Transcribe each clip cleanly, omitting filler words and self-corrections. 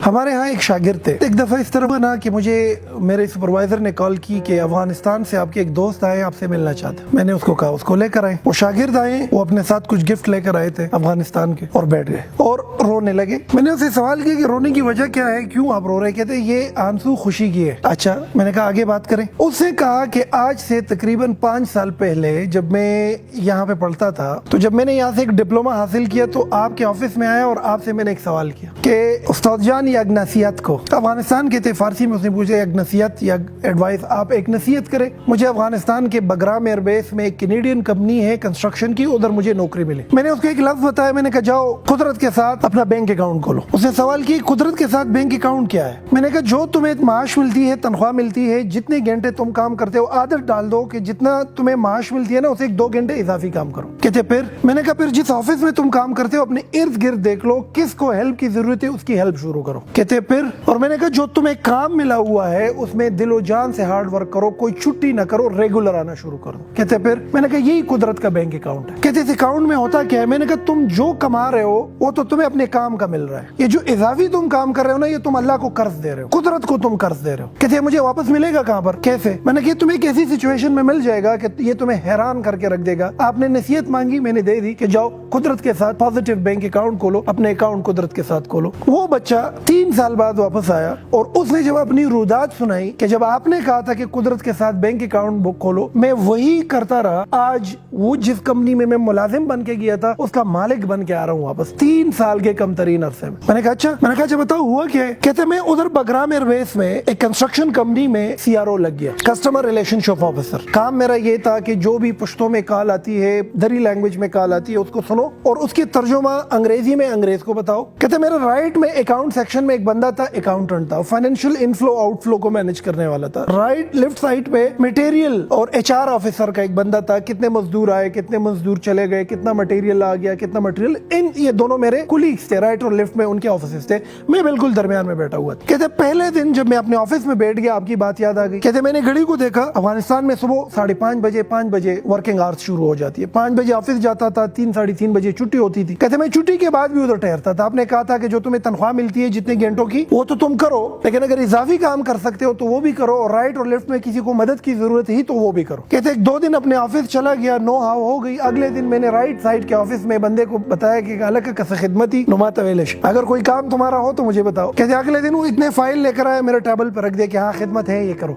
ہمارے ہاں ایک شاگرد تھے. ایک دفعہ اس طرح نا کہ مجھے میرے سپروائزر نے کال کی کہ افغانستان سے آپ کے ایک دوست آئے آپ سے ملنا چاہتے ہیں. میں نے اس کو کہا اس کو لے کر آئے. وہ شاگرد آئے, وہ اپنے ساتھ کچھ گفٹ لے کر آئے تھے افغانستان کے, اور بیٹھ گئے اور رونے لگے. میں نے اسے سوال کیا کہ رونے کی وجہ کیا ہے, کیوں آپ رو رہے؟ کہتے یہ آنسو خوشی کی ہے. اچھا, میں نے کہا آگے بات کریں. اس نے کہا کہ آج سے تقریباً 5 سال پہلے جب میں یہاں پہ پڑھتا تھا, تو جب میں نے یہاں سے ایک ڈپلوما حاصل کیا تو آپ کے آفس میں آیا اور آپ سے میں نے ایک سوال کیا کہ استاد جان یہ اگنسیت کو افغانستان کے تھے, فارسی میں اس نے پوچھا اگنسیت یا ایڈوائس, آپ ایک نصیحت کریں, مجھے افغانستان کے بگرام ایئر بیس میں ایک کینیڈین کمپنی ہے کنسٹرکشن کی, ادھر مجھے نوکری ملی. میں نے اس کو ایک لفظ بتایا, میں نے کہا جاؤ قدرت کے ساتھ اپنا بینک اکاؤنٹ کھولو. اس نے سوال کی قدرت کے ساتھ بینک اکاؤنٹ کیا ہے؟ میں نے کہا جو تمہیں معاش ملتی ہے, تنخواہ ملتی ہے, جتنے گھنٹے تم کام کرتے ہو عادت ڈال دو کہ جتنا تمہیں معاش ملتی ہے نا اسے 1-2 گھنٹے اضافی کام کرو. کہتے پھر؟ میں نے کہا پھر جس آفس میں تم کام کرتے ہو اپنے ارد گرد دیکھ لو کس کو ہیلپ کی ضرورت ہے, اس کی ہیلپ شروع کرو. کہتے پھر؟ اور میں نے کہا جو تمہیں کام ملا ہوا ہے اس میں دل و جان سے ہارڈ ورک کرو, کوئی چھٹی نہ کرو, ریگولر آنا شروع کرو. کہتے پھر؟ میں نے کہا یہی قدرت کا بینک اکاؤنٹ ہے. کہتے اس اکاؤنٹ میں ہوتا کیا ہے؟ میں نے کہا تم جو کما رہے ہو وہ تو تمہیں اپنے کام کا مل رہا ہے, یہ جو اضافی تم کام کر رہے ہو نا یہ تم اللہ کو قرض دے رہے ہو, قدرت کو تم قرض دے رہے ہو. کہتے مجھے واپس ملے گا کہاں پر, کیسے؟ میں نے کہا تمہیں ایک ایسی سچویشن میں مل جائے گا کہ یہ تمہیں حیران کر کے رکھ دے گا. آپ نے نصیحت مانگی, میں نے دے دی کہ جاؤ قدرت کے ساتھ پازیٹیو بینک اکاؤنٹ کھولو, اپنے اکاؤنٹ قدرت کے ساتھ کھولو. وہ بچہ 3 سال بعد واپس آیا اور اس نے جب اپنی رودات سنائی کہ جب آپ نے کہا تھا کہ قدرت کے ساتھ بینک اکاؤنٹ بک کھولو, میں وہی کرتا رہا. آج وہ جس کمپنی میں ملازم بن کے گیا تھا اس کا مالک بن کے آ رہا ہوں واپس 3 سال کے کم ترین عرصے میں. میں نے کہا اچھا, میں نے کہا اچھا بتاؤ ہوا کیا ہے؟ کہتے میں ادھر بگرام ایئر بیس میں ایک کنسٹرکشن کمپنی میں CRO لگ گیا, کسٹمر ریلیشن شپ آفیسر. کام میرا یہ تھا کہ جو بھی پشتوں میں کال آتی ہے, دری لینگویج میں کال آتی ہے, اس کو سنو اور اس کی ترجمہ انگریزی میں انگریز کو بتاؤ. کہتے میرا رائٹ میں اکاؤنٹ سیکشن میں ایک بندہ تھا, اکاؤنٹنٹ تھا, فائنینشیل انفلو آؤٹ فلو کو مینج کرنے والا تھا. رائٹ لیفٹ سائڈ پہ مٹیریل اور HR آفیسر کا ایک بندہ تھا, کتنے مزدور آئے, کتنے مزدور چلے گئے, کتنا مٹیریل آ گیا, کتنا مٹیریل, یہ دونوں میرے کولیگز تھے, رائٹ اور لیفٹ میں ان کے آفیسز تھے, میں بالکل درمیان میں بیٹھا ہوا تھا. کہتے پہلے دن جب میں اپنے آفس میں بیٹھ گیا آپ کی بات یاد آ گئی. کہتے میں نے گھڑی کو دیکھا, افغانستان میں صبح 5:30 بجے ورکنگ آورس شروع ہو جاتی ہے, 5 بجے آفس جاتا تھا, 3-3:30 بجے چھٹی ہوتی تھی. کہتے میں چھٹی کے بعد بھی ادھر ٹھہرتا تھا. آپ نے کہا تھا کہ جو تمہیں تنخواہ ملتی ہے جتنے گھنٹوں کی وہ تو تم کرو, لیکن اگر اضافی کام کر سکتے ہو تو وہ بھی کرو, اور رائٹ اور لیفٹ میں کسی کو مدد کی ضرورت ہی تو وہ بھی کرو. کہتے 2 دن اپنے آفس چلا گیا, نو ہاو ہو گئی. اگلے دن میں نے رائٹ سائڈ کے آفس میں بندے کو بتایا کہ الگ کس خدمتی نما تویلش, اگر کوئی کام تمہارا ہو تو مجھے بتاؤ. کہتے اگلے دن وہ اتنے فائل لے کر آئے, میرے ٹیبل پہ رکھ دیا کہ ہاں خدمت ہے یہ کرو.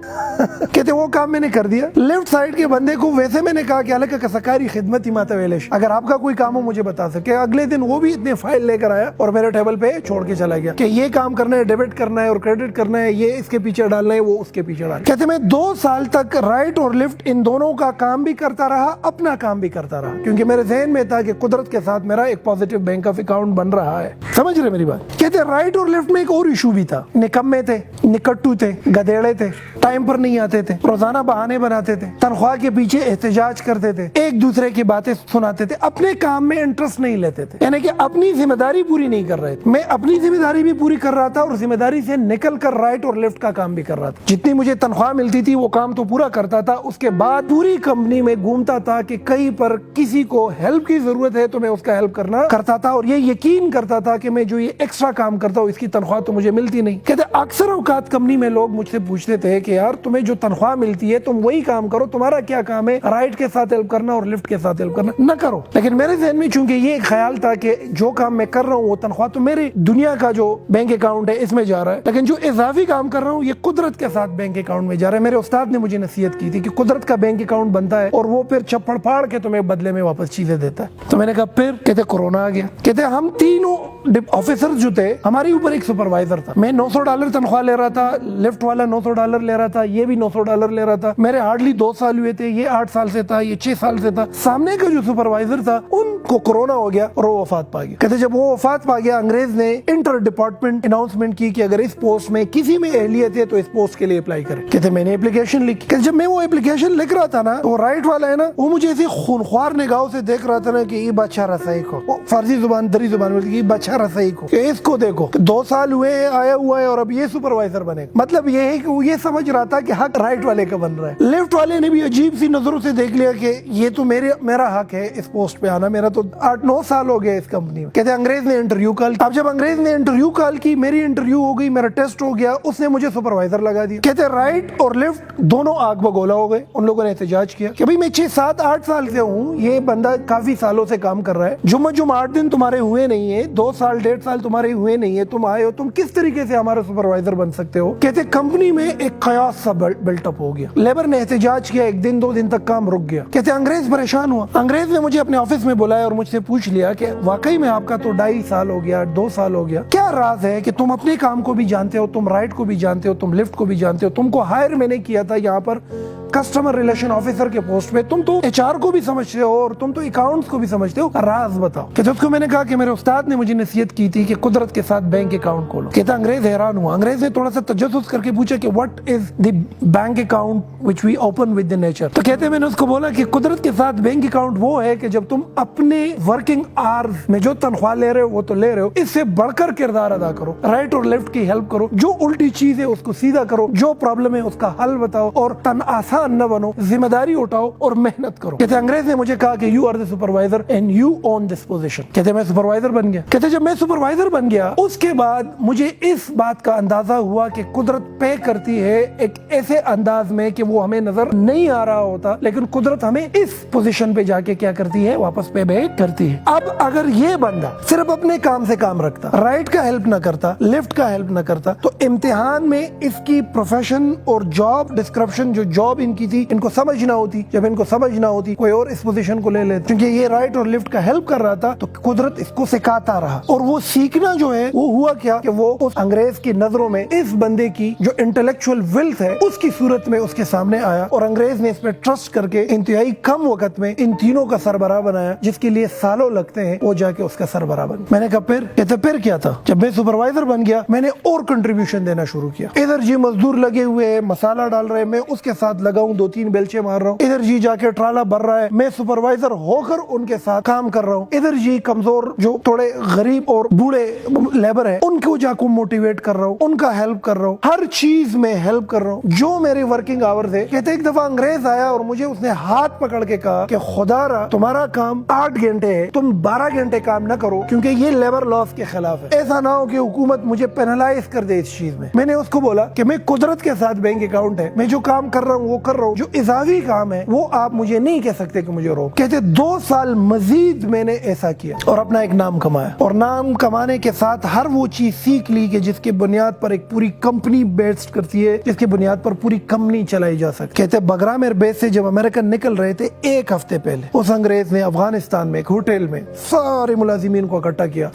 کہتے وہ کام میں نے کر دیا. لیفٹ سائڈ کے بندے کو ویسے میں نے کہا کہ الگ کسکاری خدمتی ماتا ویلش, اگر آپ کا کوئی کام ہو مجھے بتا سکے. اگلے دن وہ بھی اتنے فائل لے کر آیا اور میرے ٹیبل پہ چھوڑ کے چلا گیا کہ یہ کام کرنا ہے, ڈیبٹ کرنا ہے اور کریڈٹ کرنا ہے, یہ اس کے پیچھے ڈالنا ہے, وہ اس کے پیچھے ڈالنا. کہتے میں 2 سال تک رائٹ اور لیفٹ ان دونوں کا کام بھی کرتا رہا, اپنا کام بھی کرتا رہا, کیونکہ میرے ذہن میں تھا کہ قدرت کے ساتھ میرا ایک پازیٹیو بینک آف اکاؤنٹ بن رہا ہے. سمجھ رہے میری بات؟ کہتے رائٹ اور لیفٹ میں ایک اور ایشو بھی تھا, نکمے تھے, نکٹو تھے, گدیڑے تھے, ٹائم پر نہیں آتے تھے, روزانہ بہانے بناتے تھے, تنخواہ کے پیچھے احتجاج کرتے تھے, ایک دوسرے کی باتیں سناتے تھے, اپنے کام میں انٹرسٹ نہیں لیتے تھے, یعنی کہ اپنی ذمہ داری پوری نہیں کر رہے تھے. میں اپنی ذمہ داری بھی پوری کر رہا تھا اور ذمہ داری سے نکل کر رائٹ اور لیفٹ کا کام بھی کر رہا تھا. جتنی مجھے تنخواہ ملتی تھی وہ کام تو پورا کرتا تھا, اس کے بعد پوری کمپنی میں گھومتا تھا کہ کہیں پر کسی کو ہیلپ کی ضرورت ہے تو میں اس کا ہیلپ کرنا کرتا تھا, اور یہ یقین کرتا تھا کہ میں جو یہ ایکسٹرا کام کرتا ہوں اس کی تنخواہ تو مجھے ملتی نہیں. کہتے اکثر اوقات کمپنی میں لوگ مجھ سے پوچھتے تھے کہ یار تمہیں جو تنخواہ ملتی ہے تم وہی کام کرو, تمہارا کیا کام ہے رائٹ کے ساتھ ہیلپ کرنا اور لیفٹ کے ساتھ ہیلپ کرنا, نہ کرو. لیکن میرے ذہن میں چونکہ یہ ایک خیال تھا کہ جو کام میں کر رہا ہوں وہ تنخواہ تو میری دنیا کا جو بینک اکاؤنٹ ہے اس میں جا رہا ہے, لیکن جو اضافی کام کر رہا ہوں یہ قدرت کے ساتھ بینک اکاؤنٹ میں جا رہا ہے. میرے استاد نے مجھے نصیحت کی تھی کہ قدرت کا بینک اکاؤنٹ بنتا ہے اور وہ پھر چپڑ پھاڑ کے تمہیں بدلے میں واپس چیزیں دیتا ہے. تو میں نے کہا پھر؟ کہتے کورونا آ گیا. کہتے ہم تینوں آفیسر جو تھے, ہمارے اوپر ایک سپروائزر تھا, میں $900 تنخواہ لے رہا تھا, لیفٹ والا $900 لے رہا تھا, یہ بھی $900 لے رہا تھا. میرے ہارڈلی 2 سال ہوئے تھے, یہ 8 سال سے تھا, یہ 6 سال سے تھا. سامنے کا جو سپروائزر تھا ان کو کورونا ہو گیا اور وہ وفات پا گیا. کہتے جب وہ وفات پا گیا انگریز نے انٹر ڈپارٹمنٹ اناؤنسمنٹ کی کہ اگر اس پوسٹ میں کسی میں اہلیت ہے تو اس پوسٹ کے لیے اپلائی کرے. کہتے میں نے اپلیکیشن لکھی. کہ جب میں وہ اپلیکیشن لکھ رہا تھا نا, وہ رائٹ والا ہے نا, وہ مجھے ایسی خونخوار نگاہوں سے دیکھ رہا تھا نا کہ یہ بادشاہ رسائی کو, فارسی زبان دری زبان میں یہ بادشاہ اچھا رسائی کو کہ اس کو دیکھو 2 سال ہوئے آیا ہوا ہے اور اب یہ سپروائزر بنے گا. مطلب یہ ہے کہ وہ یہ سمجھ رہا تھا کہ حق رائٹ والے کا بن رہا ہے. لیفٹ والے نے بھی عجیب سی نظروں سے دیکھ لیا کہ یہ تو میرا حق ہے اس پوسٹ پہ آنا, میرا تو 8-9 سال ہو گیا اس کمپنی میں. کہتے انگریز نے انٹرویو کال. اب جب انگریز نے انٹرویو کال کی, میری انٹرویو ہو گئی, میرا ٹیسٹ ہو گیا, اس نے مجھے سپروائزر لگا دیا. کہتے رائٹ اور لیفٹ دونوں آگ بگولا ہو گئے. ان لوگوں نے احتجاج کیا کہ بھئی میں 6-7-8 سال سے ہوں, یہ بندہ کافی سالوں سے کام کر رہا ہے, جمعہ 8 دن تمہارے ہوئے نہیں ہے, 2 سال 1.5 سال تمہارے ہوئے نہیں ہے, تم آئے ہو, تم کس طریقے سے ہمارا سپروائزر بن سکتے ہو. کہتے کمپنی میں ایک قیاس سا بلٹ اپ ہو گیا. لیبر نے احتجاج کیا, 1 دن 2 دن تک کام رک گیا. کہتے انگریز پریشان ہوا. انگریز نے مجھے اپنے آفس میں بلایا اور مجھ سے پوچھ لیا کہ واقعی میں آپ کا تو 2.5 سال ہو گیا, 2 سال ہو گیا, کیا راز ہے کہ تم اپنے کام کو بھی جانتے ہو, تم رائٹ کو بھی جانتے ہو, تم لیفٹ کو بھی جانتے ہو, تم کو ہائر میں نے کیا تھا یہاں پر کسٹمر ریلیشن آفیسر کے پوسٹ پہ, تم تو ایچ آر کو بھی سمجھتے ہو اور تم تو اکاؤنٹس کو بھی سمجھتے ہو, راز بتاؤ. کہتے اس کو میں نے کہا کہ میرے استاد نے مجھے نصیحت کی تھی کہ قدرت کے ساتھ بینک اکاؤنٹ کھولو. کہتا انگریز حیران ہوا. انگریز نے تھوڑا سا تجسس کر کے پوچھا کہ what is the bank account which we open with the nature. تو کہتے میں نے اس کو بولا کہ قدرت کے ساتھ بینک اکاؤنٹ وہ ہے کہ جب تم اپنے ورکنگ آورز میں جو تنخواہ لے رہے ہو وہ تو لے رہے ہو, اس سے بڑھ کر کردار ادا کرو, رائٹ اور لیفٹ کی ہیلپ کرو, جو الٹی چیز ہے اس کو سیدھا کرو, جو پرابلم ہے اس کا حل بتاؤ اور تن آسان نہ بنو, ذمہ داری اٹھاؤ اور محنت کرو. کہتے انگریز نے مجھے کہا کہ you are the supervisor and you own this position. کہتے میں سپروائزر بن گیا. کہتے جب میں سپروائزر بن گیا اس کے بعد مجھے اس بات کا اندازہ ہوا کہ قدرت پے کرتی ہے ایک ایسے انداز میں کہ وہ ہمیں نظر نہیں آ رہا ہوتا, لیکن قدرت ہمیں اس پوزیشن پہ جا کے کیا کرتی ہے, واپس پے بیک کرتی ہے. اب اگر یہ بندہ صرف اپنے کام سے کام رکھتا, رائٹ کا ہیلپ نہ کرتا, لیفٹ کا ہیلپ نہ کرتا, تو امتحان میں اس کی پروفیشن اور جاب ڈسکرپشن جو جاب ان کی تھی ان کو سمجھ نہ ہوتی. جب ان کو سمجھ نہ ہوتی کوئی اور اس پوزیشن کو لے لیتا, کیونکہ یہ رائٹ اور لیفٹ کا ہیلپ کر رہا تھا تو قدرت اس کو سکھاتا رہا. اور وہ سیکھنا جو ہے وہ ہوا کیا کہ وہ اس انگریز کی نظروں میں اس بندے کی جو انٹلیکچوئل ویلتھ ہے اس کی صورت میں اس کے سامنے آیا, اور انگریز نے اس پہ ٹرسٹ کر کے انتہائی کم وقت میں ان تینوں کا سربراہ بنایا, جس کے لیے سالوں لگتے ہیں, وہ جا کے اس کا سربراہ بن. میں نے کہا پھر کیا تھا. جب میں سپروائزر بن گیا میں نے اور کنٹریبیوشن دینا شروع کیا. ادھر جی مزدور لگے ہوئے ہیں, مسالہ ڈال رہے ہیں, میں اس کے ساتھ لگا ہوں, 2-3 بیلچے مار رہا ہوں. ادھر جی جا کے ٹرالا بھر رہا ہے, میں سپروائزر ہو کر ان کے ساتھ کام کر رہا ہوں. ادھر جی کمزور جو تھوڑے غریب اور بوڑھے لیبر ہیں ان کو جا کو موٹیویٹ کر رہا ہوں, ان کا ہیلپ کر رہا ہوں, ہر چیز میں ہیلپ کر رہا ہوں جو میرے ورکنگ آورز ہے. کہتے ایک دفعہ انگریز آیا اور مجھے اس نے ہاتھ پکڑ کے کہا کہ خدا را تمہارا کام 8 گھنٹے ہے, تم 12 گھنٹے کام نہ کرو کیونکہ یہ لیبر لاس کے خلاف ہے. ایسا نہ ہو کہ حکومت مجھے پینلائز کر دے اس چیز میں. میں نے اس کو بولا کہ میں قدرت کے ساتھ بینک اکاؤنٹ ہے, میں جو کام کر رہا ہوں وہ کر رہا ہوں, جو اضافی کام ہے وہ آپ مجھے نہیں کہہ سکتے کہ مجھے روک. کہتے 2 سال مزید میں نے ایسا کیا اور اپنا ایک نام کمایا, اور نام کمانے کے ساتھ ہر وہ چیز سیکھ لی کہ جس کے بنیاد پر ایک پوری کمپنی بیسڈ کرتی ہے, جس کے بنیاد پر پوری کمپنی چلائی جا سکتی. کہتے بگرام ایئر بیس سے جب امریکن نکل رہے تھے 1 ہفتے پہلے اس انگریز نے افغانستان میں ایک ہوٹل میں سارے ملازمین کو اکٹھا کیا,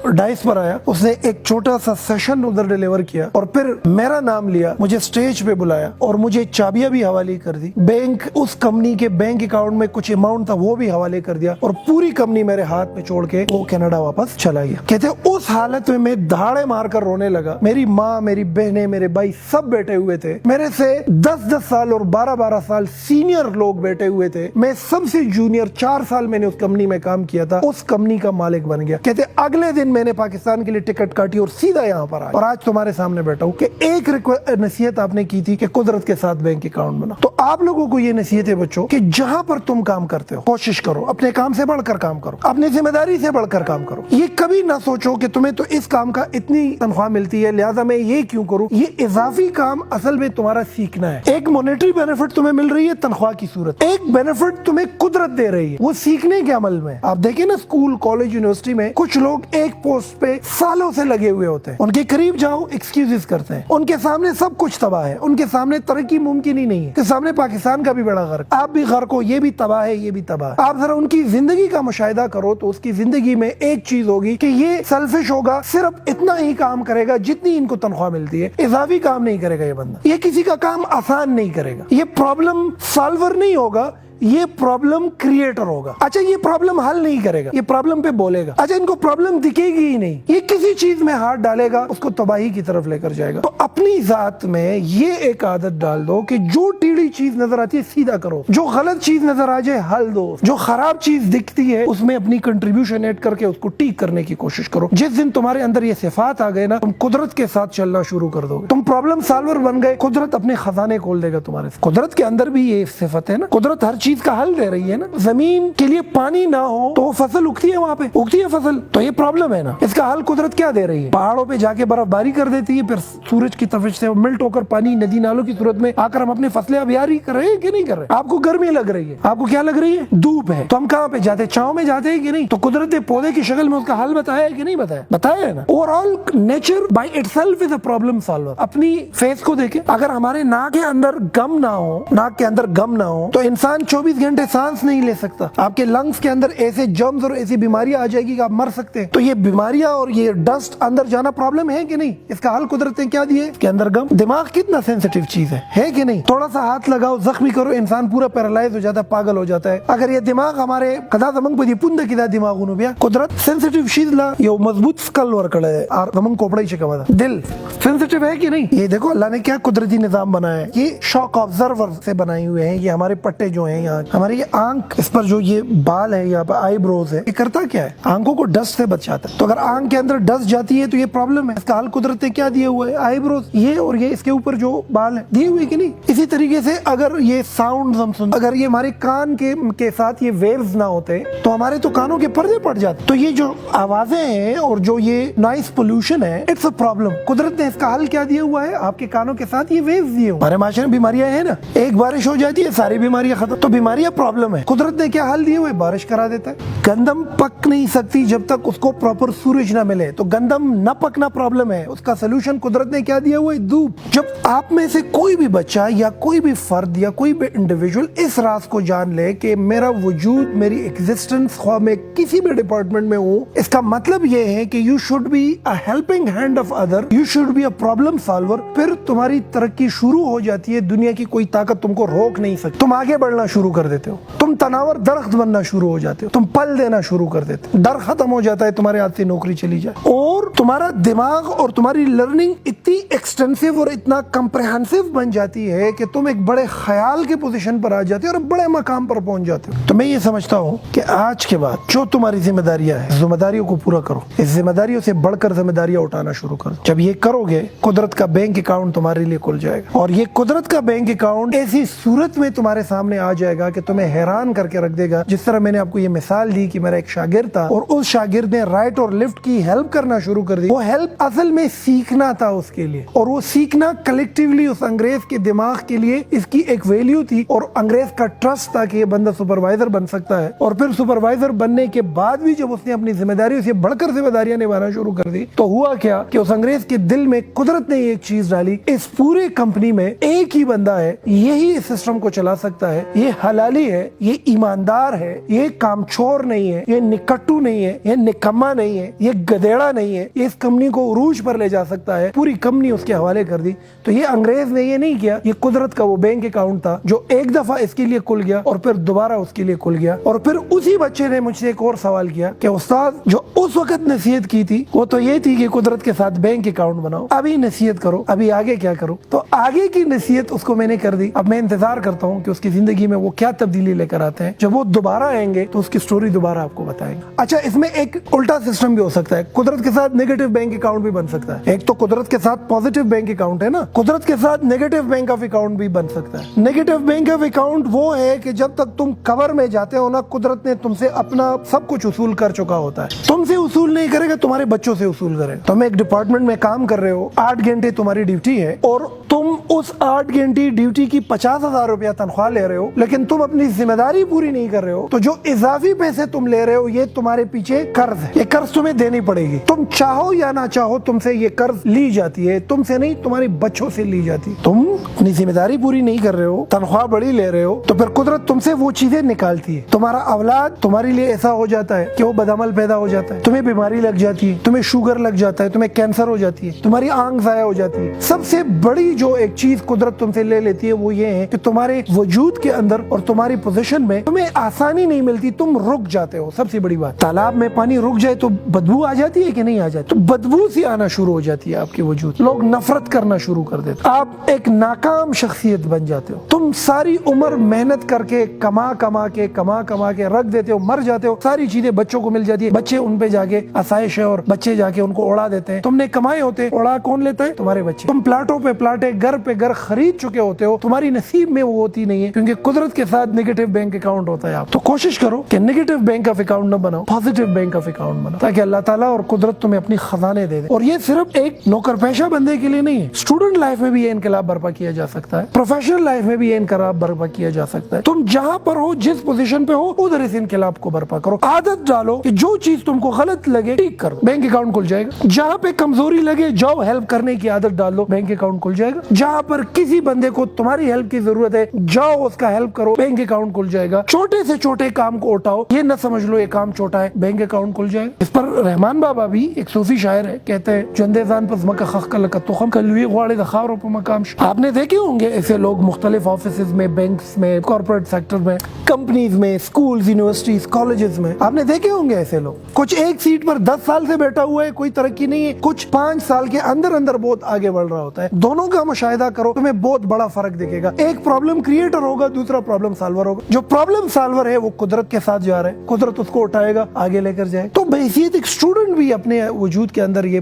ڈائس پر آیا, اس نے ایک چھوٹا سا سیشن ادھر ڈیلیور کیا اور پھر میرا نام لیا, مجھے سٹیج پہ بلایا اور مجھے چابیاں بھی حوالے کر دی. بینک اس کمپنی کے بینک اکاؤنٹ میں کچھ اماؤنٹ تھا وہ بھی حوالے کر دیا, اور پوری کمپنی میرے ہاتھ میں چھوڑ کے وہ کینیڈا واپس چلا گیا. کہتے اس حالت میں دھاڑے مار کر رونے لگا. میری ماں, میری بہنیں, میرے بھائی سب بیٹھے ہوئے تھے, میرے سے 10-10 سال اور 12-12 سال سینئر لوگ بیٹھے ہوئے تھے. میں سب سے جونیئر, 4 سال میں نے اس کمپنی میں کام کیا تھا, اس کمپنی کا مالک بن گیا. کہتے اگلے دن میں نے پاکستان کے لیے ٹکٹ کاٹی اور سیدھا یہاں پر آیا, اور آج تمہارے سامنے بیٹھا ہوں کہ ایک نصیحت آپ نے کی تھی کہ قدرت کے ساتھ بینک اکاؤنٹ بنا. تو آپ لوگوں کو یہ نصیحت ہے بچوں کہ جہاں پر تم کام کرتے ہو کوشش کرو اپنے کام سے بڑھ کر کام کرو, اپنی ذمہ داری سے بڑھ کر کام کرو. یہ کبھی نہ سوچو کہ تمہیں تو اس کام کا اتنی تنخواہ ملتی ہے لہذا میں یہ کیوں کروں. یہ اضافی کام اصل میں تمہارا سیکھنا ہے. ایک مونیٹری بینیفٹ تمہیں مل رہی ہے تنخواہ کی صورت, ایک بینیفٹ تمہیں قدرت دے رہی ہے وہ سیکھنے کے عمل میں. آپ دیکھیں نا اسکول, کالج, یونیورسٹی میں کچھ لوگ ایک پوسٹ پہ سالوں سے لگے ہوئے ہوتے ہیں, ان کے قریب جاؤ ایکسکیوزز کرتے ہیں, ان کے سامنے سب کچھ تباہ ہے, ان کے سامنے ترقی ممکن ہی نہیں ہے, کہ سامنے پاکستان کا بھی بڑا غرق, آپ بھی غرق ہو, یہ بھی تباہ ہے, یہ بھی تباہ ہے. آپ ذرا ان کی زندگی کا مشاہدہ کرو تو اس کی زندگی میں ایک چیز ہوگی کہ یہ سیلفش ہوگا, صرف اتنا ہی کام کرے گا جتنی ان کو تنخواہ ملتی ہے, اضافی کام نہیں کرے گا یہ بندہ, یہ کسی کا کام آسان نہیں کرے گا, یہ پرابلم سالور نہیں ہوگا, یہ پرابلم کریٹر ہوگا. اچھا یہ پرابلم حل نہیں کرے گا, یہ پرابلم پہ بولے گا. اچھا ان کو پرابلم دکھے گی ہی نہیں, یہ کسی چیز میں ہاتھ ڈالے گا اس کو تباہی کی طرف لے کر جائے گا. تو اپنی ذات میں یہ ایک عادت ڈال دو کہ جو ٹیڑھی چیز نظر آتی ہے سیدھا کرو, جو غلط چیز نظر آ جائے حل دو, جو خراب چیز دکھتی ہے اس میں اپنی کنٹریبیوشن ایڈ کر کے اس کو ٹھیک کرنے کی کوشش کرو. جس دن تمہارے اندر یہ صفات آ گئے نا, تم قدرت کے ساتھ چلنا شروع کر دو گے, تم پرابلم سالور بن گئے. قدرت اپنے خزانے کھول دے گا تمہارے. قدرت کے اندر بھی یہ صفت ہے نا, قدرت ہر چیز کا حل دے رہی ہے نا. زمین کے لیے پانی نہ ہو تو وہ فصل اگتی ہے, وہاں پہ اگتی ہے فصل, تو یہ پرابلم ہے نا. اس کا حل قدرت کیا دے رہی ہے؟ پہاڑوں پہ جا کے برف باری کر دیتی ہے, پھر سورج کی تفش سے ملٹ ہو کر پانی ندی نالوں کی صورت میں آ کر ہم اپنے فصلیں ابیاری کر رہے ہیں کہ نہیں کر رہے؟ آپ کو گرمی لگ رہی ہے, آپ کو کیا لگ رہی ہے؟ دھوپ ہے, تو ہم کہاں پہ جاتے ہیں؟ چھاؤں میں جاتے ہیں کہ نہیں؟ تو قدرت نے پودے کی شکل میں اس کا حل بتایا ہے کہ نہیں بتایا؟ بتایا ہے نا. Over all nature by it self is a problem solver. اپنی فیس کو دیکھیں, اگر ہمارے ناک کے اندر گم نہ ہو, ناک کے اندر گم نہ ہو تو انسان 24 گھنٹے سانس نہیں لے سکتا. آپ کے لنگس کے اندر ایسے جرمز اور ایسی بیماریاں آ جائے گی کہ آپ مر سکتے ہیں. تو یہ بیماریاں اور یہ ڈسٹ اندر جانا پرابلم ہے کہ نہیں؟ اس کا حل قدرت نے کیا دیا ہے؟ اس کے اندر گم. دماغ کتنا سینسیٹیو چیز ہے کہ نہیں؟ تھوڑا سا ہاتھ لگاؤ, زخمی کرو, انسان پورا پیرالائز ہو جاتا ہے, پاگل ہو جاتا ہے. اگر یہ دماغ ہمارے قدا زمنگ پہ پند کدا دماغ انو بیا قدرت سینسیٹیو چیز لا یہ مضبوط سکل ورکڑ ہے اور زمنگ کوپڑائی چکا دا دل سینسیٹیو ہے کہ نہیں؟ یہ دیکھو اللہ نے کیا قدرتی نظام بنایا ہے. یہ شاک آبزرور سے بنائے ہوئے ہیں. یہ ہمارے پٹے جو ہیں یہاں, ہماری یہ آنکھ, اس پر جو یہ بال ہے یہاں پہ آئی بروز ہے, یہ کرتا کیا ہے؟ آنکھوں کو ڈسٹ سے بچاتا ہے. تو اگر آنکھ کے اندر ڈسٹ جاتی ہے تو یہ پرابلم ہے. اس کا حل قدرت نے کیا دیا ہوا ہے؟ آئی بروز. یہ اور یہ اس کے اوپر جو بال ہیں دیے ہوئے کہ نہیں؟ اسی طریقے سے اگر یہ ساؤنڈ ہم سن, اگر یہ ہمارے کان کے ساتھ یہ ویوز نہ ہوتے تو ہمارے تو کانوں کے پردے پڑ جاتے. تو یہ جو آوازیں ہیں اور جو یہ نوائز پولوشن ہے, اٹس اے پرابلم. قدرت نے اس کا حل کیا دیا ہوا ہے؟ آپ کے کانوں کے ساتھ یہ ویوز دیے ہوئے. ہمارے معاشرے میں بیماریاں ہیں نا, ایک بارش ہو جاتی ہے ساری بیماریاں ختم. تو بیماریاں پرابلم ہے. قدرت نے کیا حل دیے ہوئے؟ بارش کرا دیتا ہے. گندم پک نہیں سکتی جب تک اس کو پراپر سورج نہ ملے, تو گندم نہ پکنا پرابلم ہے. اس کا سلوشن قدرت نے کیا دیا ہوا ہے؟ دھوپ. جب آپ میں سے کوئی بھی بچہ یا کوئی بھی فرد یا کوئی بھی انڈیویجول اس راز کو جان لے کہ میرا وجود, میری ایگزسٹنس, خواہ میں کسی بھی ڈپارٹمنٹ میں ہوں, اس کا مطلب یہ ہے کہ you should be a helping hand of other, you should be a problem solver. پھر تمہاری ترقی شروع ہو جاتی ہے. دنیا کی کوئی طاقت تم کو روک نہیں سکتی. تم آگے بڑھنا شروع کر دیتے ہو, تم تناور درخت بننا شروع ہو جاتے ہو, تم پل دینا شروع کر دیتے ہو. ڈر ختم ہو جاتا ہے, تمہارے ہاتھ سے نوکری چلی جائے. اور تمہارا دماغ اور تمہاری لرننگ اتنی ایکسٹینسو اور اتنا کمپریہنسو بن جاتی ہے کہ تم ایک بڑے خیال کے پوزیشن پر آ جاتے ہو اور بڑے مقام پر پہنچ جاتے ہو. تو میں یہ سمجھتا ہوں کہ آج کے بعد جو تمہاری ذمہ داریاں ہیں, ذمہ داریوں کو پورا کرو. اس ذمہ داریوں سے بڑھ کر ذمہ داریاں اٹھانا شروع کرو. جب یہ کرو گے, قدرت کا بینک اکاؤنٹ تمہارے لیے کھل جائے گا. اور یہ قدرت کا بینک اکاؤنٹ ایسی صورت میں تمہارے سامنے آ جائے گا کہ تمہیں حیران کر کے رکھ دے گا. جس طرح میں نے آپ کو یہ مثال دی کہ میرا ایک شاگرد تھا اور اس شاگرد نے رائٹ اور لیفٹ کی ہیلپ کرنا شروع کر دی. وہ ہیلپ اصل میں سیکھنا تھا اس کے لیے, اور وہ سیکھنا کلیکٹیولی اس انگریز کے دماغ کے لیے اس کی ایک ویلیو تھی, اور انگریز کا ٹرسٹ تھا کہ یہ بندہ سپروائزر بن سکتا ہے. اور پھر سپروائزر بننے کے بعد بھی جب اس نے اپنی ذمہ داریوں سے بڑھ کر ذمہ داریاں نبھانا شروع کر دی تو ہوا کیا کہ اس انگریز کے دل میں قدرت نے ایک چیز ڈالی, اس پورے کمپنی میں ایک ہی بندہ ہے, یہی اس سسٹم کو چلا سکتا ہے, یہ حلالی ہے, یہ ایماندار ہے, یہ کامچور نہیں ہے, یہ نکٹو نہیں ہے, یہ نکما نہیں ہے, یہ گدیڑا نہیں ہے, یہ اس کمپنی کو عروج پر لے جا سکتا ہے. پوری کمپنی اس کے حوالے کر دی. تو یہ انگریز نے یہ نہیں کیا, یہ قدرت کا وہ بینک اکاؤنٹ تھا جو ایک دفعہ اس کے لیے کھل گیا اور پھر دوبارہ اس کے لیے کھل گیا. اور پھر اسی بچے نے مجھ سے ایک اور سوال کیا کہ استاد جو اس وقت نصیحت کی تھی وہ تو یہ تھی کہ قدرت کے ساتھ بینک اکاؤنٹ بناؤ, ابھی نصیحت کرو, ابھی آگے کیا کرو. تو آگے کی نصیحت اس کو میں نے کر دی. اب میں انتظار کرتا ہوں کہ اس کی زندگی میں وہ کیا تبدیلی لے کر آتے ہیں. جب وہ دوبارہ آئیں گے تو اس کی سٹوری دوبارہ آپ کو بتائیں گے. اچھا, اس میں ایک الٹا سسٹم بھی ہو سکتا ہے. قدرت کے ساتھ نیگیٹو بینک اکاؤنٹ بھی بن سکتا ہے. ایک تو قدرت کے ساتھ پازیٹیو بینک اکاؤنٹ ہے نا, قدرت کے ساتھ نیگیٹو بینک آف اکاؤنٹ بھی بن سکتا ہے. نیگیٹو بینک آف اکاؤنٹ وہ ہے کہ جب تک تم قبر میں جاتے ہو نا, قدرت نے تم سے اپنا سب کچھ اصول کر چکا ہوتا ہے. تم سے اصول نہیں کرے گا, تمہارے بچوں سے اصول کرے. تم ایک ڈپارٹمنٹ میں کام کر رہے ہو, 8 گھنٹے تمہاری ڈیوٹی ہے, اور تم اس 8 گھنٹے ڈیوٹی کی 50,000 روپیہ تنخواہ لے رہے ہو, لیکن تم اپنی ذمہ داری پوری نہیں کر رہے ہو. تو جو اضافی پیسے تم لے رہے ہو یہ تمہارے پیچھے قرض ہے, یہ قرض تمہیں دینی پڑے گی. تم چاہو یا نہ چاہو تم سے یہ قرض لی جاتی ہے. جاتی ہے تم سے نہیں، تمہاری بچوں سے لی جاتی ہے. تم اپنی ذمہ داری پوری نہیں کر رہے ہو، تنخواہ بڑی لے رہے ہو، تو پھر قدرت تم سے وہ چیزیں نکالتی ہے. تمہارا اولاد تمہارے لیے ایسا ہو جاتا ہے کہ وہ بدعمل پیدا ہو جاتا ہے، تمہیں بیماری لگ جاتی ہے، تمہیں شوگر لگ جاتا ہے، تمہیں کینسر ہو جاتی ہے، تمہاری آنکھ ضائع ہو جاتی ہے. سب سے بڑی جو ایک چیز قدرت تم سے لے لیتی ہے وہ یہ ہے کہ تمہارے وجود کے اندر اور تمہاری پوزیشن میں تمہیں آسانی نہیں ملتی، تم رک جاتے ہو. سب سے بڑی بات، تالاب میں پانی رک جائے تو بدبو آ جاتی ہے کہ نہیں آ جاتی؟ تو بدبو سی آنا شروع ہو جاتی ہے آپ کے وجود، لوگ نفرت کرنا شروع کر دیتے، آپ ایک ناکام شخصیت بن جاتے ہو. تم ساری عمر محنت کر کے کما کما کے رکھ دیتے ہو، مر جاتے ہو، ساری چیزیں بچوں کو مل جاتی ہے، بچے ان پہ جا کے آسائش ہے اور بچے جا کے ان کو اڑا دیتے ہیں. تم نے کمائے ہوتے، اڑا کون لیتا ہے؟ تمہارے بچے. تم پلاٹوں پہ پلاٹے، گھر پہ گھر خرید چکے ہوتے ہو، تمہاری نصیب میں وہ ہوتی نہیں ہے، کیونکہ قدرت کے ساتھ نیگیٹو بینک اکاؤنٹ ہوتا ہے. آپ تو کوشش کرو کہ نیگیٹو بینک آف اکاؤنٹ نہ بناؤ، پازیٹیو بینک آف اکاؤنٹ بناؤ، تاکہ اللہ تعالیٰ اور قدرت تمہیں اپنی خزانے دے دے. اور یہ صرف ایک نوکر پیشہ بندے کے لیے نہیں ہے، اسٹوڈنٹ لائف میں بھی یہ انقلاب برپا کیا جا سکتا ہے، پروفیشنل لائف میں بھی یہ انقلاب برپا کیا جا سکتا ہے. تم جہاں پر ہو، جس پوزیشن پہ ہو، ادھر اس انقلاب کو برپا کرو. عادت ڈالو کہ جو چیز تم کو غلط لگے ٹھیک کرو، بینک اکاؤنٹ کھل جائے گا. جہاں پہ کمزوری لگے جاؤ ہیلپ کرنے کی عادت ڈال لو، بینک اکاؤنٹ کھل جائے گا. جہاں پر کسی بندے کو تمہاری ہیلپ کی ضرورت ہے جاؤ اس کا ہیلپ کرو، بینک اکاؤنٹ کھل جائے گا. چھوٹے سے چھوٹے کام کو اٹھاؤ، یہ نہ سمجھ لو یہ کام چھوٹا ہے، بینک اکاؤنٹ کھل جائے گا. اس پر رحمان بابا بھی ایک صوفی شاعر ہے، کہتے ہیں جندے زان پر زمکہ خخ کلک تخم کلوی غواڑے دخاورو پر مقام. آپ نے دیکھے ہوں گے ایسے لوگ مختلف آفیسز میں، بینکس میں، کارپوریٹ سیکٹر میں، کمپنیز میں، سکولز، یونیورسٹیز، کالجز میں آپ نے دیکھے ہوں گے ایسے لوگ. کچھ ایک سیٹ پر 10 سال سے بیٹھا ہوا ہے، کوئی ترقی نہیں ہے، کچھ 5 سال کے اندر بہت آگے بڑھ رہا ہوتا ہے. دونوں کا مشاہدہ کرو، تمہیں بہت بڑا فرق دکھے گا. ایک پرابلم کریٹر ہوگا، دوسرا پرابلم سالور ہوگا. جو پرابلم سالور ہے وہ قدرت کے ساتھ جا رہا ہے، قدرت اس کو اٹھائے گا، آگے لے کر جائے. تو بحیثیت ایک اسٹوڈنٹ بھی اپنے وجود کے اندر یہ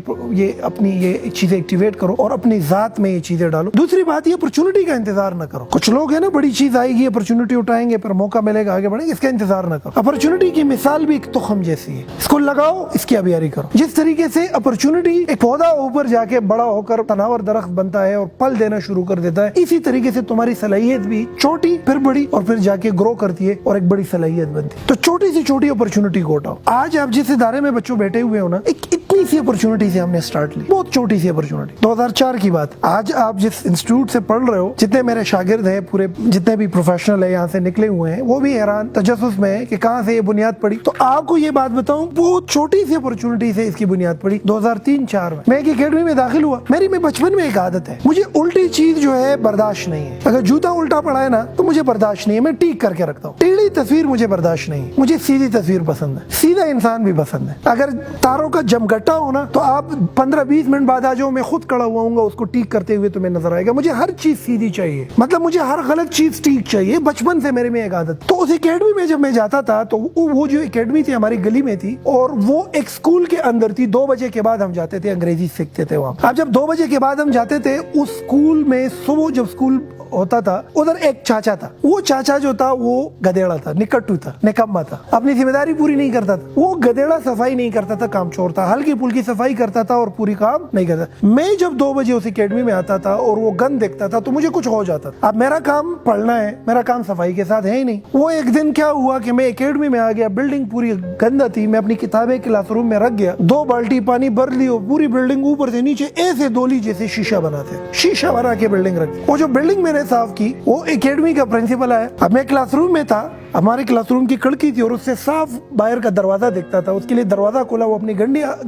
اپنی یہ چیزیں ایکٹیویٹ کرو اور اپنی ذات میں یہ چیزیں ڈالو. دوسری بات یہ اپرچونٹی کا انتظار نہ کرو. کچھ لوگ ہیں نا، بڑی چیز آئے گی اپرچونٹی اٹھائیں گے، پھر موقع ملے گا آگے بڑھیں گے، اس کا انتظار نہ کرو. اپرچونٹی کی مثال بھی ایک تخم جیسی ہے، اس کو لگاؤ، اس کی آبیاری کرو. جس طریقے سے اپرچونٹی ایک پودا اوپر جا کے بڑا ہو کر تناور درخت بنتا ہے اور پھل دینا شروع کر دیتا ہے، اسی طریقے سے تمہاری صلاحیت بھی چھوٹی پھر بڑی اور پھر جا کے گرو کرتی ہے اور ایک بڑی صلاحیت بنتی ہے. تو چھوٹی سی چھوٹی اپرچونٹی کو اٹھاؤ. آج آپ جس ادارے میں بچوں بیٹھے ہوئے ہو نا، ایک اتنی سی اپرچونٹی سے ہم نے سٹارٹ لی، بہت چھوٹی سی اپرچونٹی. 2004 کی بات. آج آپ جس انسٹیٹیوٹ سے پڑھ رہے ہو، جتنے میرے شاگرد ہیں، پورے جتنے بھی پروفیشنل ہیں یہاں سے نکلے ہوئے ہیں، وہ بھی حیران تجسس میں ہے کہ کہاں سے یہ بنیاد پڑی. تو آپ کو یہ بات بتاؤں، بہت چھوٹی سی اپرچونٹی سے اس کی بنیاد پڑی. 2003-04 میں ایک اکیڈمی میں داخل ہوا. میری بچپن میں ایک عادت ہے، مجھے الٹی چیز جو ہے برداشت نہیں ہے. اگر جوتا الٹا پڑا ہے نا تو مجھے برداشت نہیں ہے، میں ٹیک کر کے رکھتا ہوں. ٹیڑھی تصویر مجھے برداشت نہیں ہے، مجھے سیدھی تصویر پسند ہے. سیدھا انسان بھی پسند ہے. اگر تاروں کا جمگٹا ہونا تو آپ 15-20 منٹ بعد آ جاؤ، میں خود کھڑا ہوا ہوں گا، اس کو ٹیک کرتے ہوئے تمہیں نظر آئے گا. مجھے ہر چیز سیدھی چاہیے، مطلب مجھے ہر غلط چیز ٹھیک چاہیے. بچپن سے میرے میں ایک عادت. تو اس اکیڈمی میں جب میں جاتا تھا تو وہ جو اکیڈمی تھی ہماری گلی میں تھی اور وہ ایک اسکول کے اندر تھی. 2 بجے کے بعد ہم جاتے تھے، انگریزی سیکھتے تھے وہاں. اب جب 2 بجے کے بعد ہم جاتے تھے اس اسکول میں، صبح جب اسکول ہوتا تھا ادھر ایک چاچا تھا. وہ چاچا جو تھا وہ گدیڑا تھا، نکٹو تھا، نکما تھا، اپنی ذمہ داری پوری نہیں کرتا تھا. وہ گدیڑا صفائی نہیں کرتا تھا، کام چور تھا. ہلکی پھلکی صفائی کرتا تھا اور پوری کام نہیں کرتا. میں جب 2 بجے اس اکیڈمی میں آتا تھا اور وہ گند دیکھتا تھا تو مجھے کچھ ہو جاتا تھا. اب میرا کام پڑھنا ہے، میرا کام صفائی کے ساتھ ہے ہی نہیں. وہ ایک دن کیا ہوا کہ میں اکیڈمی میں آ گیا، بلڈنگ پوری گندا تھی، میں اپنی کتابیں کلاس روم میں رکھ گیا، 2 بالٹی پانی بھر لی اور پوری بلڈنگ اوپر سے نیچے ایسے دولی جیسے شیشہ بناتے، شیشہ بنا کے بلڈنگ رکھ. وہ جو بلڈنگ میں نے صاف کی، وہ اکیڈمی کا پرنسپل آیا. اب میں کلاس روم میں تھا، ہمارے کلاس روم کی کھڑکی تھی اور اس سے صاف باہر کا دروازہ دیکھتا تھا. اس کے لیے دروازہ کھولا، وہ اپنی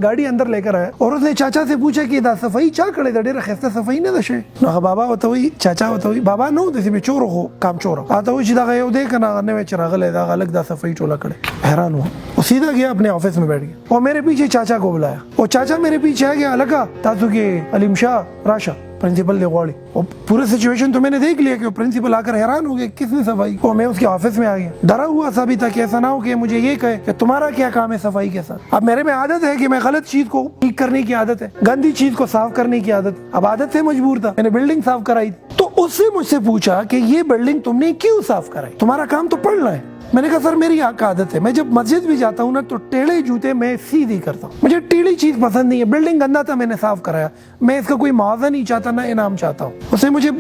گاڑی اندر لے کر آیا اور اس نے چاچا سے پوچھا کہ دا صفائی چا کڑے دا ډیره خسته صفائی نه دشه. نو بابا وته وی چاچا وته وی بابا نو د سی چور هو کام چور اته وی چې دا یو دې کنه نه چراغله دا غلط دا صفائی ټولا کړه. حیران ہوا. وہ سیدھا گیا اپنے آفس میں بیٹھ گیا اور میرے پیچھے چاچا کو بلایا. وہ چاچا میرے پیچھے آ گیا، لگا تاسو کې علیم شاہ راشا پرنسپل نے غواړي. اور پورے سچویشن تو میں نے دیکھ لیا کہ وہ پرنسپل آ کر حیران ہو گیا کس نے صفائی. اور میں اس کے آفس میں آ گیا، ڈرا ہوا سا بھی تھا کہ ایسا نہ ہو کہ مجھے یہ کہے کہ تمہارا کیا کام ہے صفائی کے ساتھ. اب میرے میں عادت ہے کہ میں غلط چیز کو ٹھیک کرنے کی عادت ہے، گندی چیز کو صاف کرنے کی عادت. اب عادت سے مجبور تھا، میں نے بلڈنگ صاف کرائی. تو اس سے مجھ سے پوچھا کہ یہ بلڈنگ تم نے کیوں صاف کرائی، تمہارا کام تو پڑھنا ہے. میں نے کہا سر میری عادت ہے، میں جب مسجد بھی جاتا ہوں نا تو ٹیڑھے جوتے میں سیدھی کرتا ہوں، مجھے ٹیڑھی چیز پسند نہیں ہے. بلڈنگ گندا تھا، میں نے صاف کرایا، میں اس کا کوئی معاوضہ نہیں چاہتا نہ انعام چاہتا ہوں. اس نے مجھے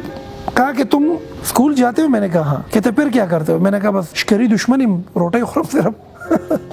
کہا کہ تم اسکول جاتے ہو؟ میں نے کہا ہاں. کہتے پھر کیا کرتے ہو؟ میں نے کہا بس شکری دشمنی روٹے خرف صرف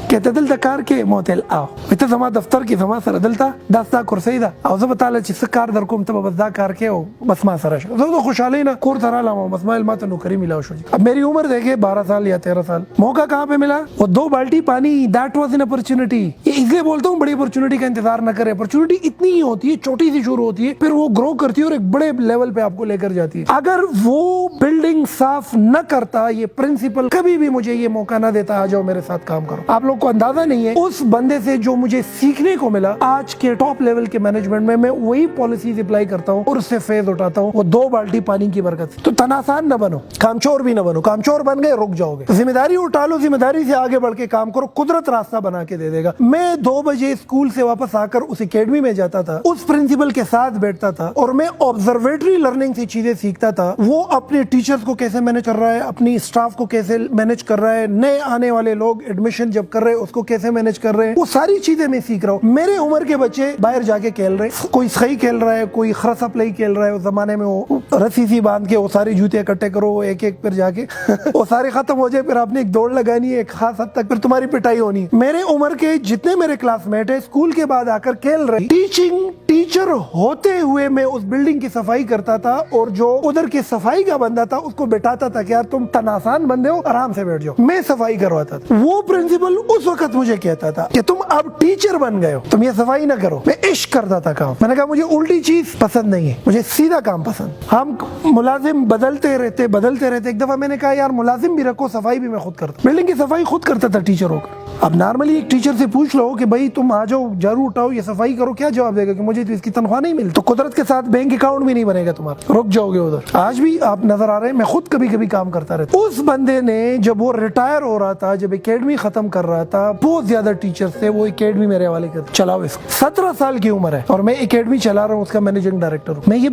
کہتے دل کار کې موتل آو ته زما دفتر کې زما سره دلته داستا کرسي ده او زه به تعالی چې کار در کوم ته بس دا کار کې او بس ما سره شو زه خوشاله نه کور تر علم بس ما علمات نوکری ملا شو اب میری عمر دیکھے 12 سال یا 13 سال موقع کہاں پہ ملا وہ 2 بالٹی پانی دیٹ واز این اپرچونٹی اس لیے بولتا ہوں بڑی اپرچونٹی کا انتظار نہ کرے اپرچونٹی اتنی ہی ہوتی ہے چھوٹی سی شروع ہوتی ہے پھر وہ گرو کرتی ہے اور ایک بڑے لیول پہ آپ کو لے کر جاتی ہے اگر وہ بلڈنگ صاف نہ کرتا یہ پرنسپل کبھی بھی مجھے یہ موقع نہ دیتا آ جاؤ میرے ساتھ کام کرو آپ لوگ کو اندازہ نہیں ہے اس بندے سے جو مجھے سیکھنے کو ملا آج کے ٹاپ لیول کے مینجمنٹ میں وہی پالیسیز اپلائی کرتا ہوں اور اس سے فیض اٹھاتا ہوں وہ 2 بالٹی پانی کی برکت سے تو تناسان نہ بنو کامچور بھی نہ بنو کامچور بن گئے رک جاؤ گے ذمہ داری اٹھا لو ذمہ داری سے آگے بڑھ کے کام کرو قدرت راستہ بنا کے دے دے گا میں 2 بجے اسکول سے واپس آ کر اس اکیڈمی میں جاتا تھا اس پرنسپل کے ساتھ بیٹھتا تھا اور میں آبزرویٹری لرننگ سے چیزیں سیکھتا تھا وہ اپنے ٹیچرز کو کیسے مینج کر رہا ہے اپنی اسٹاف کو کیسے مینج کر رہا ہے نئے آنے والے لوگ ایڈمیشن جب کر رہے ہیں اس کو کیسے مینج کر رہے ہیں وہ ساری چیزیں میں سیکھ رہا ہوں میرے عمر کے بچے باہر جا کے کھیل رہے کوئی سخی کھیل رہا ہے کوئی خرسا پلائی کھیل رہا ہے اس زمانے میں وہ رسی سی باندھ کے وہ ساری جوتے اکٹھے کرو ایک ایک پھر جا کے وہ سارے ختم ہو جائے پھر آپ نے ایک دوڑ لگانی ہے ایک خاص حد تک پھر تمہاری پٹائی ہونی میرے عمر کے جتنے میرے کلاس میٹ ہیں اسکول کے بعد آ کر کھیل رہے ٹیچر ہوتے ہوئے میں اس بلڈنگ کی صفائی کرتا تھا اور جو ادھر کی صفائی کا بندہ تھا اس کو بٹھاتا تھا کہ یار تم تناسان بندے ہو آرام سے بیٹھ جاؤ میں صفائی کرواتا تھا وہ پرنسپل اس وقت مجھے کہتا تھا کہ تم اب ٹیچر بن گئے ہو تم یہ صفائی نہ کرو میں عشق کرتا تھا کام میں نے کہا مجھے الٹی چیز پسند نہیں ہے مجھے سیدھا کام پسند ہم ملازم بدلتے رہتے ایک دفعہ میں نے کہا یار ملازم بھی رکھو صفائی بھی میں خود کرتا بلڈنگ کی صفائی خود کرتا تھا ٹیچر ہو کر اب نارملی ایک ٹیچر سے پوچھ لو کہ بھائی تم آ جاؤ جھاڑو اٹھاؤ یہ صفائی کرو کیا جواب دے گا کہ مجھے تو اس کی تنخواہ نہیں ملتی تو قدرت کے ساتھ بینک اکاؤنٹ بھی نہیں بنے گا تمہارا رک جاؤ گے ادھر آج بھی آپ نظر آ رہے ہیں میں خود کبھی کبھی کام کرتا رہتا اس بندے نے جب وہ ریٹائر ہو رہا تھا جب اکیڈمی ختم کر رہا تھا بہت زیادہ ٹیچر تھے وہ اکیڈمی میرے حوالے کر چلاؤ اس 17 سال کی عمر ہے اور میں اکیڈمی چلا رہا ہوں اس کا مینیجنگ ڈائریکٹر ہوں میں یہ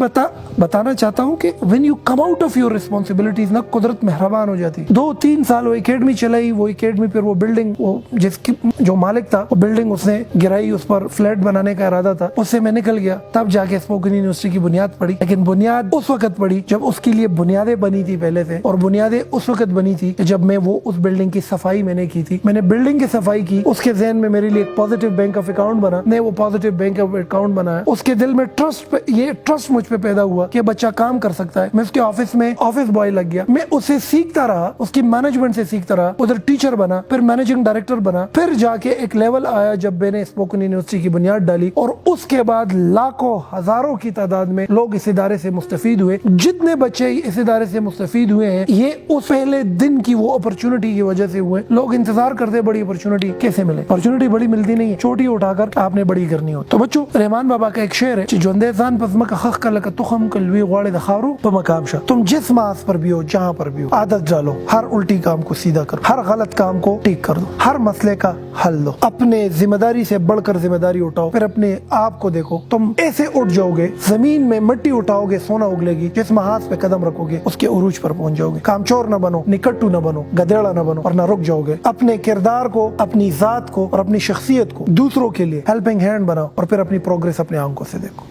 بتانا چاہتا ہوں کہ when you come out of your responsibilities نا قدرت مہربان ہو جاتی 2-3 سال وہ اکیڈمی چلائی وہ اکیڈمی پھر وہ بلڈنگ وہ جس کی جو مالک تھا وہ بلڈنگ اس نے گرائی اس پر فلیٹ بنانے کا ارادہ تھا اس سے میں نکل گیا تب جا کے اسپوکن یونیورسٹی کی بنیاد پڑی لیکن بنیاد اس وقت پڑی جب اس کے لیے بنیادیں بنی تھی پہلے سے اور بنیادیں اس وقت بنی تھی جب میں وہ اس بلڈنگ کی صفائی میں نے کی تھی میں نے بلڈنگ کی صفائی کی اس کے ذہن میں میرے لیے ایک پازیٹیو بینک آف اکاؤنٹ بنا میں وہ پازیٹیو بینک آف اکاؤنٹ بنایا اس کے دل میں ٹرسٹ مجھ پہ پیدا ہوا کہ بچہ کام کر سکتا ہے میں اس کے آفس میں آفس بوائے لگ گیا میں اسے سیکھتا رہا اس کی مینجمنٹ سے سیکھتا رہا ادھر ٹیچر بنا پھر مینیجنگ ڈائریکٹر بنا پھر جا کے ایک لیول آیا جب میں نے اسپوکن یونیورسٹی کی بنیاد ڈالی اور اس کے بعد لاکھوں ہزاروں کی تعداد میں لوگ اس ادارے سے مستفید ہوئے جتنے بچے اس ادارے سے مستفید ہوئے ہیں یہ اس پہلے دن کی وہ اپرچونٹی کی وجہ سے ہوئے لوگ انتظار کرتے بڑی اپرچونٹی کیسے ملے اپرچونٹی بڑی ملتی نہیں ہے چھوٹی اٹھا کر آپ نے بڑی کرنی ہو تو بچوں رحمان بابا کا ایک شعر ہے جو اندیزان پزمک حق کا لک تخم کلوی غواڑے دخارو پمقام شا تم جس ماس پر بھی ہو جہاں پر بھی ہو عادت ڈالو ہر الٹی کام کو سیدھا کرو ہر غلط کام کو ٹھیک کر دو ہر مسئلے کا حل دو اپنے ذمہ داری سے بڑھ کر ذمہ داری اٹھاؤ پھر اپنے آپ کو دیکھو تم ایسے اٹھ جاؤ گے زمین میں مٹی اٹھاؤ گے سونا اگلے گی جس محاذ پہ قدم رکھو گے اس کے عروج پر پہنچ جاؤ گے کامچور نہ بنو نکٹو نہ بنو گدیڑا نہ بنو اور نہ رک جاؤ گے اپنے کردار کو اپنی ذات کو اور اپنی شخصیت کو دوسروں کے لیے ہیلپنگ ہینڈ بناؤ اور پھر اپنی پروگریس اپنے آنکھوں سے دیکھو